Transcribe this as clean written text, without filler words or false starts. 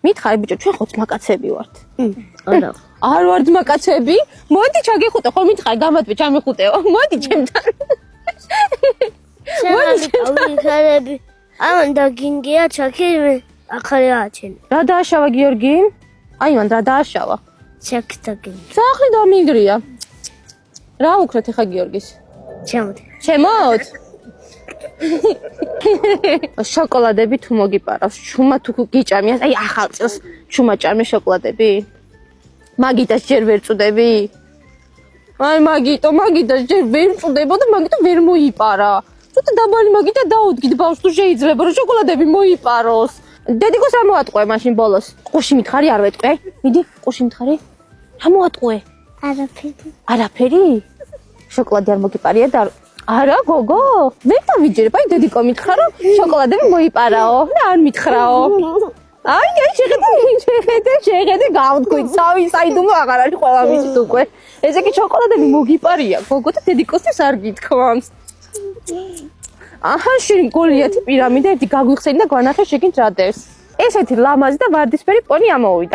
მითხარი ბიჭო, ჩვენ ხო ძმაკაცები ვართ. არა. არ ვარ ძმაკაცები. მოდი ჩაგეხუტე, ხო მითხარი გამატვე ჩამეხუტეო. მოდი ჩემთან. ავიქარები. ამან დაგინგია ჩაკი ახალი აჩენ. რა დააშავა გიორგი? აი მან რა დააშავა? ჩაკი დაგინგი. სახლი დამიგრია. რა უკრეთ ახლა გიორგის? ჩემოდი. ჩემოთ? შოკოლადები თუ მოგიპარავს, შუმა თუ გიჭამია, აი ახალ წელს შუმა ჭამე შოკოლადები? მაგიტას ჯერ ვერ წუდები? აი მაგიტას ჯერ ვერ წუდება და მაგიტო ვერ მოიპარა. ცოტა დაბალი მაგიტა დაუდგით ბავშვს თუ შეიძლება რომ შოკოლადები მოიპაროს. დედიკოს რა მოატყვე მაშინ ბოლოს? ყუში მითხარი არ ვეტყვე? მიდი, ყუში მითხარი. რა მოატყვე? არაფერი. არაფერი? შოკოლადი არ მოგიპარია და არა გოგო? ვერ დავიჯერებ, აი დედიკო მითხრა რომ შოკოლადები მოიპარაო და არ მითხრაო. აი შეხედე გავთქვით, საიდუმლო აღარ არის ყველა ვიცით უკვე. ესე კი შოკოლადები მოგიპარია გოგო და დედიკოსთვის არ გითქვამს. აჰა შენ გოლიათი პირამიდა ერთი გაგვიხსენი და გვანახე შეგინთ რა დევს. ესეთი ლამაზი და ვარდისფერი პონი ამოვიდა.